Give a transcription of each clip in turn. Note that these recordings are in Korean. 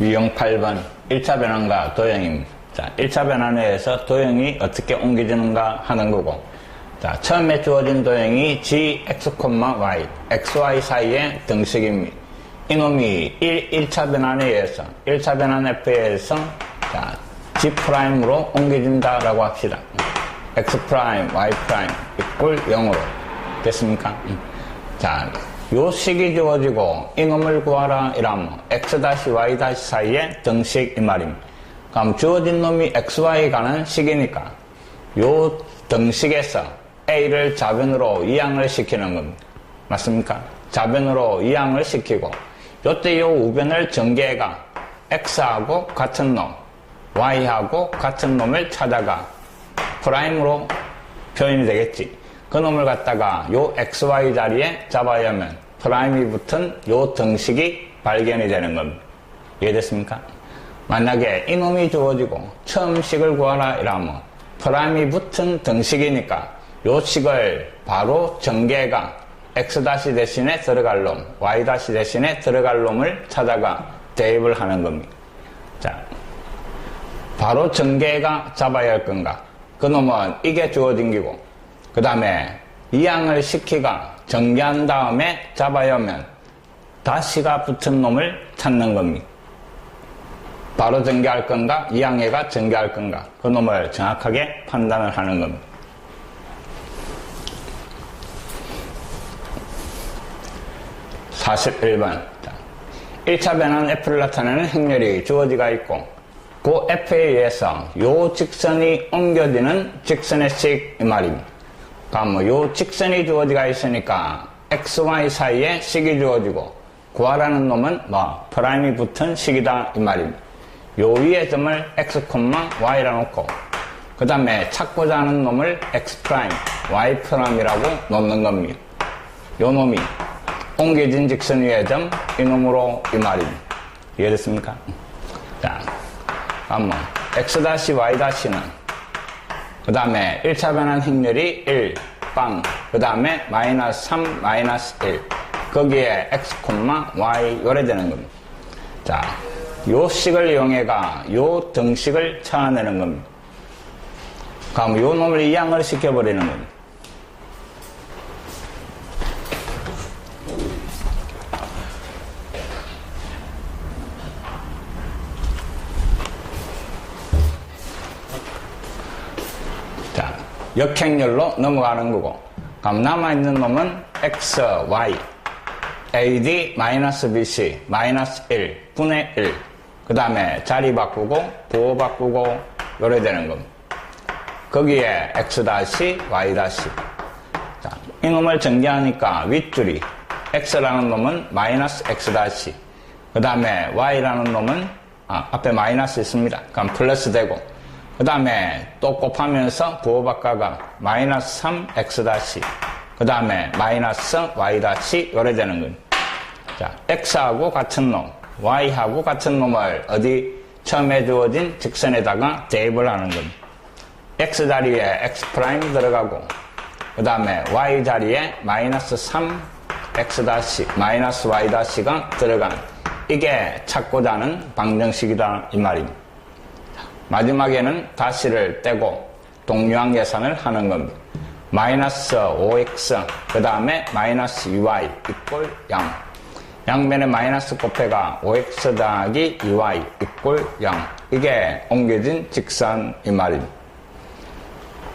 유형 8번 1차 변환과 도형입니다. 자, 1차 변환에 의해서 도형이 어떻게 옮겨지는가 하는 거고, 자, 처음에 주어진 도형이 g, x, y, x, y 사이의 등식입니다. 이놈이 1차 변환에 의해서, 1차 변환 f에 의해서, 자, g'으로 옮겨진다라고 합시다. x', y' 이꼴 0으로. 됐습니까? 자, 요 식이 주어지고 이놈을 구하라 이라면 x-, y- 사이의 등식 이 말입니다. 그럼 주어진 놈이 xy 가는 식이니까 요 등식에서 a를 좌변으로 이항을 시키는 겁니다. 맞습니까? 좌변으로 이항을 시키고 요때 요 우변을 전개해가 x하고 같은 놈, y하고 같은 놈을 찾아가 프라임으로 표현이 되겠지. 그 놈을 갖다가 요 xy 자리에 잡아야 하면 프라임이 붙은 요 등식이 발견이 되는 겁니다. 이해됐습니까? 만약에 이놈이 주어지고 처음 식을 구하라 이라면 프라임이 붙은 등식이니까 요 식을 바로 전개가 x- 대신에 들어갈 놈, y- 대신에 들어갈 놈을 찾아가 대입을 하는 겁니다. 자, 바로 전개가 잡아야 할 건가? 그 놈은 이게 주어진 기고, 그 다음에 이항을 시키가 전개한 다음에 잡아야 하면 다시가 붙은 놈을 찾는 겁니다. 바로 전개할 건가? 이항해가 전개할 건가? 그 놈을 정확하게 판단을 하는 겁니다. (41번) 1차 변환 f를 나타내는 행렬이 주어지가 있고 그 f에 의해서 요 직선이 옮겨지는 직선의 식 이 말입니다. 그럼 요 직선이 주어지가 있으니까 xy 사이에 식이 주어지고 구하라는 놈은 뭐 프라임이 붙은 식이다 이 말입니다. 요 위에 점을 x, y라 놓고 그 다음에 찾고자 하는 놈을 x', y'이라고 놓는 겁니다. 요 놈이 옮겨진 직선 위의 점 이놈으로 이 말입니다. 이해됐습니까? 자, 한번 x-, y-는 그 다음에 1차 변환 행렬이 1, 그 다음에 -3, -1 거기에 x, y 요래 되는 겁니다. 자, 요 식을 이용해가 요 등식을 찾아내는 겁니다. 그럼 요 놈을 이항을 시켜버리는 겁니다. 자, 역행렬로 넘어가는 거고, 그럼 남아있는 놈은 x, y, ad, -bc, -1, 분의 1. 그 다음에 자리 바꾸고, 부호 바꾸고, 요래 되는 겁니다. 거기에 x-, y-. 자, 이 놈을 전개하니까 윗줄이 x라는 놈은 -x-, 그 다음에 y라는 놈은, 앞에 마이너스 있습니다. 그럼 플러스 되고, 그 다음에 또 곱하면서 부호 바꿔가 -3x-, 그 다음에 -y- 요래 되는 겁니다. 자, x하고 같은 놈, y하고 같은 놈을 어디 처음에 주어진 직선에다가 대입을 하는 겁니다. x 자리에 x' 들어가고 그 다음에 y 자리에 -3x-, -y-가 들어간 이게 찾고자 하는 방정식이다 이 말입니다. 마지막에는 다시를 떼고 동류항 계산을 하는 겁니다. -5x 그 다음에 -2y = 0. 양변에 마이너스 곱해가 5x 더하기 2y = 0. 이게 옮겨진 직선 이 말입니다.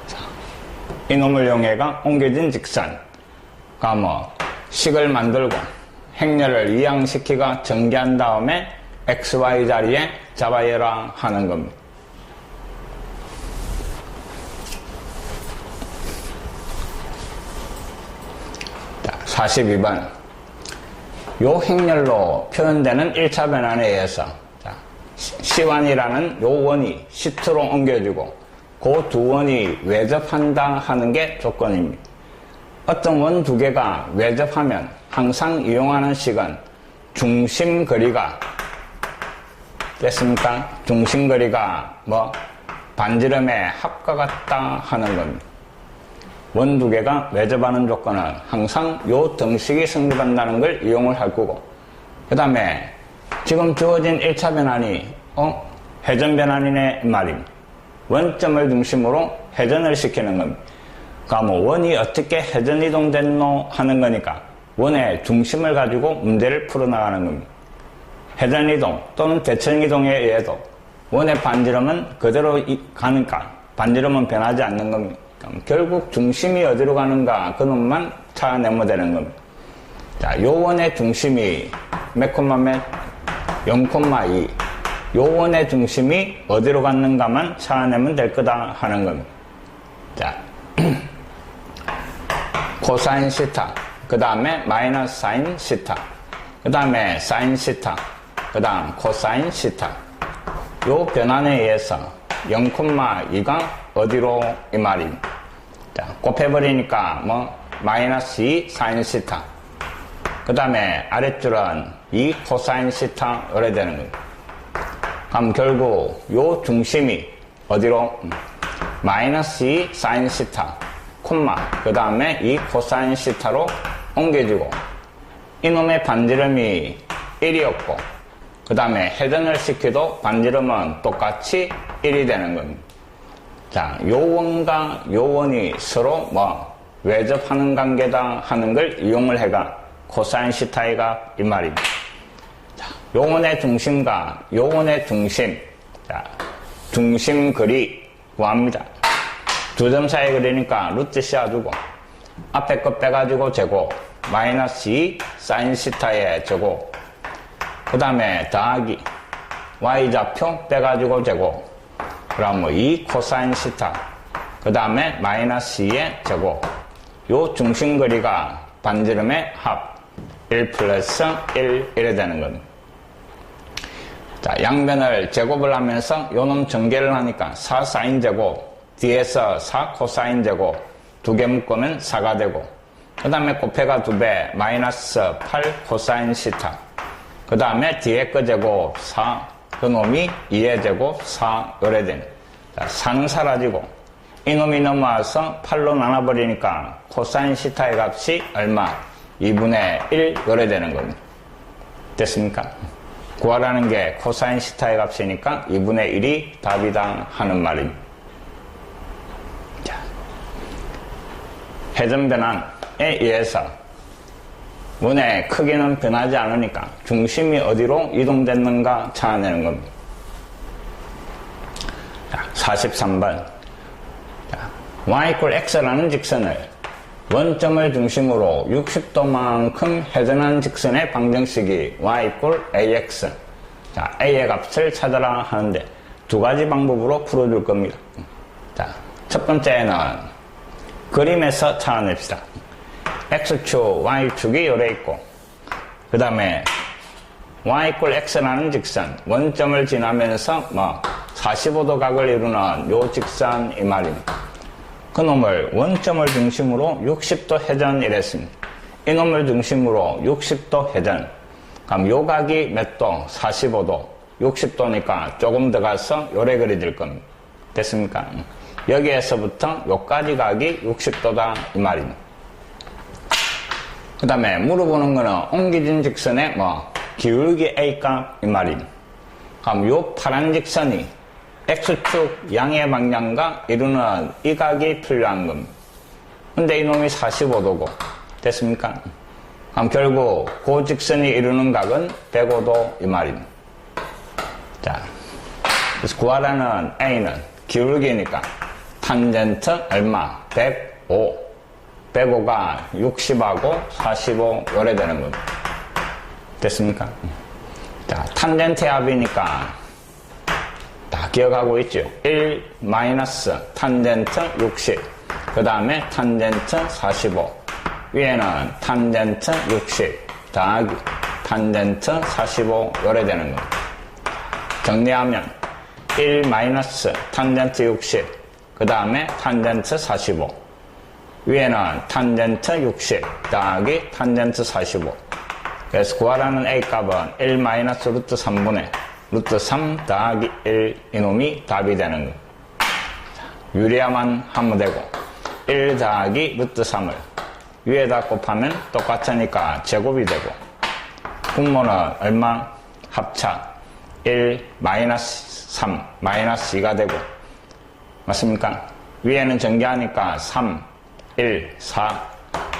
자, 이놈을 이용해가 옮겨진 직선. 그러면 식을 만들고 행렬을 이항시키가 전개한 다음에 xy 자리에 잡아야라 하는 겁니다. 자, 42번. 요 행렬로 표현되는 1차 변환에 의해서 C1이라는 요 원이 시트로 옮겨지고 그 두 원이 외접한다 하는 게 조건입니다. 어떤 원 두 개가 외접하면 항상 이용하는 식은 중심거리가 됐습니까? 중심거리가 뭐 반지름의 합과 같다 하는 겁니다. 원 두 개가 외접하는 조건은 항상 요 등식이 성립한다는 걸 이용을 할 거고, 그 다음에 지금 주어진 1차 변환이 회전 변환이네 말임. 원점을 중심으로 회전을 시키는 겁니다. 그러니까 뭐 원이 어떻게 회전 이동됐노 하는 거니까 원의 중심을 가지고 문제를 풀어나가는 겁니다. 회전 이동 또는 대称이동에 의해도 원의 반지름은 그대로 가니까 반지름은 변하지 않는 겁니다. 결국 중심이 어디로 가는가 그놈만 찾아내면 되는 겁니다. 자, 요 원의 중심이 몇 콤마 몇? 0,2. 요 원의 중심이 어디로 갔는가만 찾아내면 될 거다 하는 겁니다. 자, 코사인 시타, 그 다음에 마이너스 사인 시타, 그 다음에 사인 시타, 그 다음 코사인 시타. 요 변환에 의해서 0,2가 어디로 이 말입니다. 자, 곱해버리니까 마이너스 2 사인 시타. 그 다음에 아랫줄은 2 코사인 시타 이래 되는 겁니다. 그럼 결국 요 중심이 어디로? 마이너스 2 사인 시타, 콤마, 그 다음에 2 코사인 시타로 옮겨지고 이놈의 반지름이 1이었고 그 다음에 회전을 시켜도 반지름은 똑같이 1이 되는 겁니다. 자, 요 원과 요 원이 서로 외접하는 관계다 하는 걸 이용을 해가 코사인 시타의 값 이 말입니다. 자, 요 원의 중심과 요 원의 중심, 자, 중심 거리 구합니다. 두 점 사이 거리니까 루트 씌워주고 앞에 것 빼가지고 제곱 마이너스 2 사인 시타의 제곱 그 다음에 더하기 y좌표 빼가지고 제곱 그럼 2 코사인 시타 그 다음에 마이너스 2의 제곱 요 중심 거리가 반지름의 합 1 플러스 1 이래 되는 겁니다. 자, 양변을 제곱을 하면서 요놈 전개를 하니까 4 사인 제곱 뒤에서 4 코사인 제곱 두 개 묶으면 4가 되고 그 다음에 곱해가 2배 마이너스 8 코사인 시타 그 다음에 뒤에 거 제곱 4 그놈이 2의 제곱 4 요래 되는. 자, 4는 사라지고 이놈이 넘어와서 8로 나눠버리니까 코사인 시타의 값이 얼마? 2분의 1 요래 되는 겁니다. 됐습니까? 구하라는 게 코사인 시타의 값이니까 2분의 1이 답이다 하는 말입니다. 자, 회전 변환에 의해서 원의 크기는 변하지 않으니까 중심이 어디로 이동됐는가 찾아내는 겁니다. 자, 43번. 자, y = x라는 직선을 원점을 중심으로 60도만큼 회전한 직선의 방정식이 y = ax. 자, a의 값을 찾아라 하는데 두 가지 방법으로 풀어줄 겁니다. 자, 첫 번째는 그림에서 찾아냅시다. x축, y축이 요래 있고 그 다음에 y = x라는 직선 원점을 지나면서 45도 각을 이루는 요 직선 이 말입니다. 그놈을 원점을 중심으로 60도 회전 이랬습니다. 이놈을 중심으로 60도 회전 그럼 요 각이 몇 도? 45도 60도니까 조금 더 가서 요래 그려질 겁니다. 됐습니까? 여기에서부터 요까지 각이 60도다 이 말입니다. 그 다음에 물어보는 거는 옮겨진 직선의 기울기 A값 이 말입니다. 그럼 요 파란 직선이 X축 양의 방향과 이루는 이 각이 필요한 겁니다. 근데 이놈이 45도고 됐습니까? 그럼 결국 그 직선이 이루는 각은 105도 이 말입니다. 자, 그래서 구하라는 A는 기울기니까 탄젠트 얼마? 105 105가 60하고 45 요래 되는 겁니다. 됐습니까? 자, 탄젠트의 합이니까 다 기억하고 있죠? 1 마이너스 탄젠트 60 그 다음에 탄젠트 45 위에는 탄젠트 60 더하기 탄젠트 45 요래 되는 겁니다. 정리하면 1 마이너스 탄젠트 60 그 다음에 탄젠트 45 위에는 탄젠트 60 더하기 탄젠트 45 그래서 구하라는 A값은 1 마이너스 루트 3분의 루트 3 더하기 1 이놈이 답이 되는 거. 유리화만 하면 되고 1 더하기 루트 3을 위에다 곱하면 똑같으니까 제곱이 되고 분모는 얼마? 합차 1, 마이너스 3, 마이너스 2가 되고, 맞습니까? 위에는 전개하니까 3, 1, 4,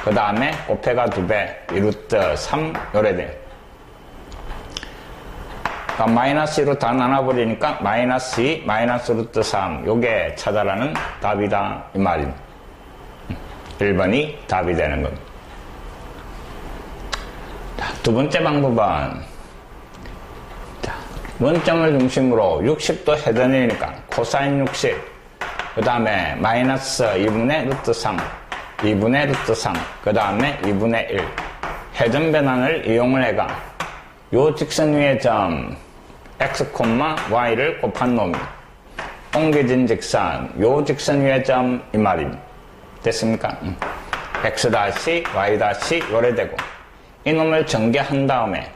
그 다음에 곱해가 2배, 2루트 3, 요래 돼요. 마이너스 2로 다 나눠버리니까 마이너스 2, 마이너스 루트 3, 요게 찾아라는 답이다, 이 말입니다. 1번이 답이 되는 겁니다. 자, 두 번째 방법은, 자, 원점을 중심으로 60도 해전이니까 코사인 60, 그 다음에 마이너스 2분의 루트 3, 2분의 루트 3, 그 다음에 2분의 1. 회전 변환을 이용을 해가 요 직선 위의 점 x, y를 곱한 놈이 옮겨진 직선, 요 직선 위의 점 이 말입니다. 됐습니까? x 다시 y 다시 요래 되고, 이놈을 전개한 다음에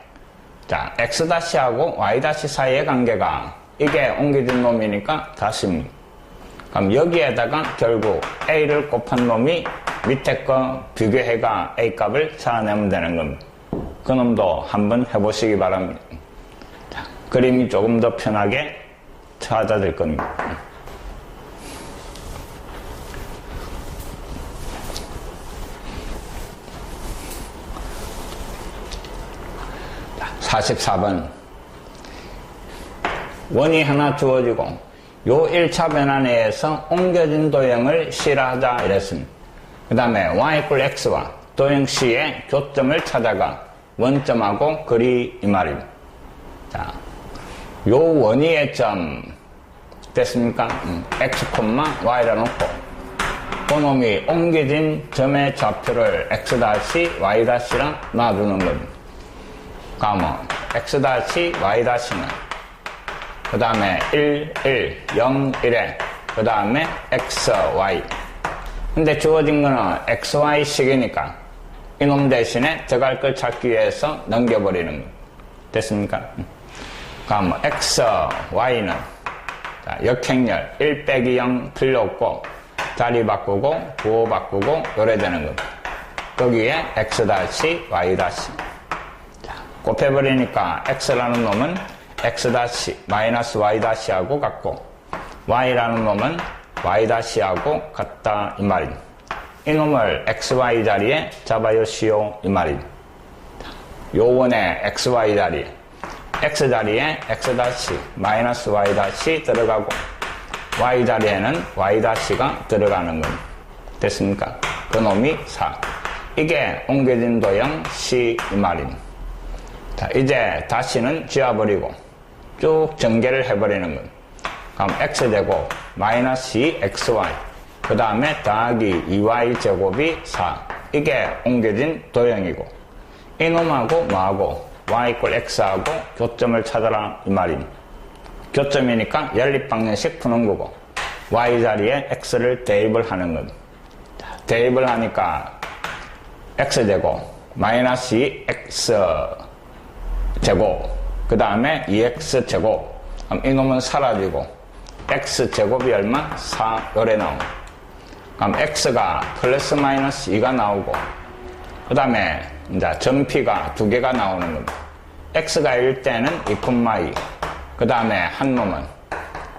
자 x 다시하고 y 다시 사이의 관계가 이게 옮겨진 놈이니까 다시입니다. 그럼 여기에다가 결국 a를 곱한 놈이 밑에 거 비교해가 a 값을 찾아내면 되는 겁니다. 그 놈도 한번 해보시기 바랍니다. 자, 그림이 조금 더 편하게 찾아질 겁니다. 44번. 원이 하나 주어지고 요 1차 변환에서 옮겨진 도형을 실하자 이랬습니다. 그 다음에 y=x와 도형 C의 교점을 찾아가 원점하고 그리 이 말입니다. 자, 요 원위의 점 됐습니까? x, y라 놓고 그놈이 옮겨진 점의 좌표를 x-, y-랑 놔주는 겁니다. 그러면 x-, y-는 그 다음에 1, 1, 0, 1에 그 다음에 x, y. 근데 주어진 거는 x, y 식이니까 이놈 대신에 들어갈 걸 찾기 위해서 넘겨버리는 거. 됐습니까? 그럼 x, y는 자, 역행렬 1 빼기 0 틀렸고 자리 바꾸고 부호 바꾸고 요래 되는 겁니다. 거기에 x-, y-. 자, 곱해버리니까 x라는 놈은 x-, y-하고 같고 y라는 놈은 y-하고 같다 이 말입니다. 이놈을 xy 자리에 잡아요시오 이 말입니다. 요 원의 xy 자리에 x 자리에 x-, y- 들어가고 y 자리에는 y-가 들어가는 겁니다. 됐습니까? 그 놈이 4. 이게 옮겨진 도형 C 이 말입니다. 자, 이제 다시는 지워버리고 쭉 전개를 해버리는 겁니다. 그럼 x제곱 마이너스 2xy 그 다음에 더하기 2y제곱이 4. 이게 옮겨진 도형이고 이놈하고 뭐하고 y=x하고 교점을 찾아라 이 말입니다. 교점이니까 연립방정식 푸는 거고 y 자리에 x를 대입을 하는 겁니다. 자, 대입을 하니까 x제곱 마이너스 2x제곱 그 다음에 2x제곱 이놈은 사라지고 x제곱이 얼마? 4 요래 나옵니다. 그럼 x가 플러스 마이너스 2가 나오고 그 다음에 이제 전피가 2개가 나오는 겁니다. x가 1 때는 2,2 그 다음에 한 놈은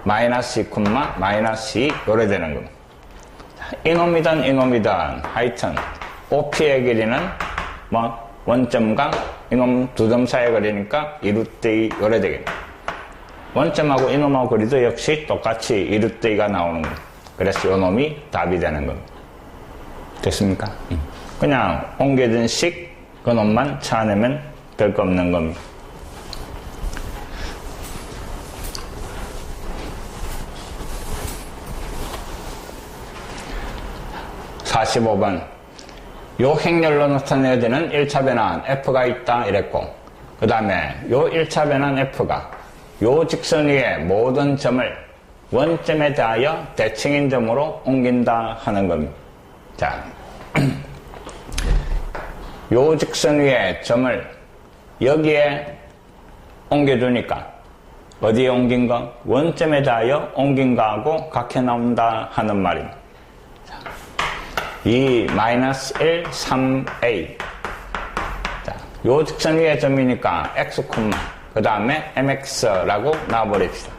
마이너스 2, 마이너스 2 요래 되는 겁니다. 이놈이든 이놈이든 하여튼 OP의 길이는 뭐 원점과 이놈 두 점 사이의 거리니까 2루트2 요래 되겠네. 원점하고 이놈하고 거리도 역시 똑같이 2루트2가 나오는 겁니다. 그래서 이놈이 답이 되는 겁니다. 됐습니까? 그냥 옮겨진 식 그놈만 찾아내면 별 거 없는 겁니다. (45번) 요 행렬로 나타내어지는 1차 변환 F가 있다 이랬고 그 다음에 요 1차 변환 F가 요 직선 위의 모든 점을 원점에 대하여 대칭인 점으로 옮긴다 하는 겁니다. 자, 요 직선 위의 점을 여기에 옮겨주니까 어디에 옮긴 거? 원점에 대하여 옮긴 거하고 같게 나온다 하는 말입니다. 2, 마이너스 1, 3a. 자, 요 직선 위의 점이니까 x, 그 다음에 mx라고 놔버립시다.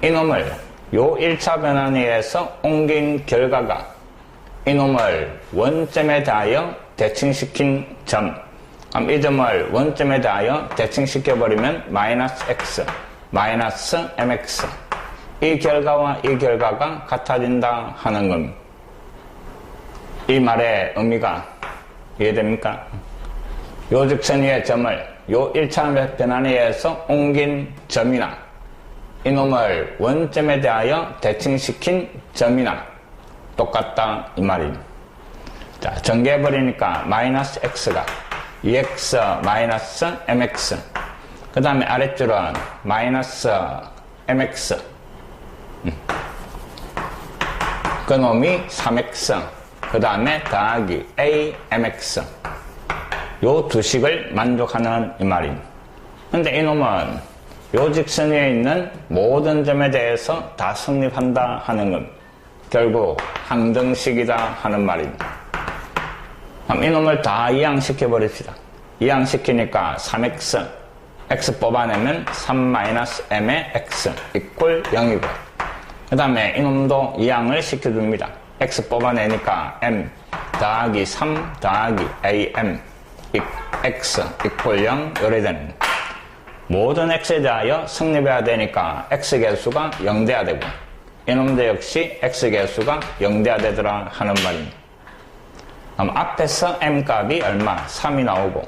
이놈을 요 1차 변환에서 옮긴 결과가 이놈을 원점에 대하여 대칭시킨 점, 그럼 이 점을 원점에 대하여 대칭시켜버리면 마이너스 x, 마이너스 mx, 이 결과와 이 결과가 같아진다 하는 겁니다. 이 말의 의미가 이해됩니까? 요 직선 위의 점을 요 1차 변환에 의해서 옮긴 점이나 이놈을 원점에 대하여 대칭시킨 점이나 똑같다 이 말입니다. 자, 전개해버리니까 마이너스 x가 2x 마이너스 mx, 그 다음에 아랫줄은 마이너스 mx, 그 놈이 3x, 그 다음에 더하기 amx, 요 두 식을 만족하는 이 말입니다. 근데 이놈은 요 직선 위에 있는 모든 점에 대해서 다 성립한다 하는 것, 결국 항등식이다 하는 말입니다. 그럼 이놈을 다 이항시켜 버립시다. 이항시키니까 3x, x 뽑아내면 3-m의 x 이퀄 0이고, 그 다음에 이놈도 이항을 시켜줍니다. x 뽑아내니까 m 더하기 3 더하기 am x 이퀄 0 요래 되는 거. 모든 x에 대하여 성립해야 되니까 x 개수가 0 돼야 되고, 이놈도 역시 x 개수가 0 돼야 되더라 하는 말입니다. 그럼 앞에서 m 값이 얼마? 3이 나오고,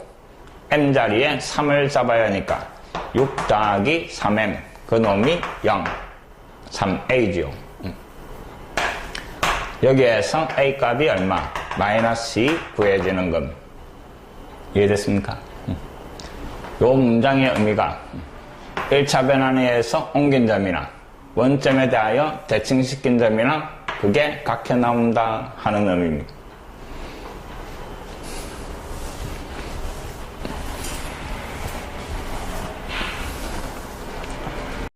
m 자리에 3을 잡아야 하니까 6 더하기 3m, 그 놈이 0, 3a지요. 여기에서 a 값이 얼마? 마이너스 2 구해지는 겁니다. 이해됐습니까? 요 문장의 의미가 1차 변환에 의해서 옮긴 점이나 원점에 대하여 대칭시킨 점이나 그게 각혀 나온다 하는 의미입니다.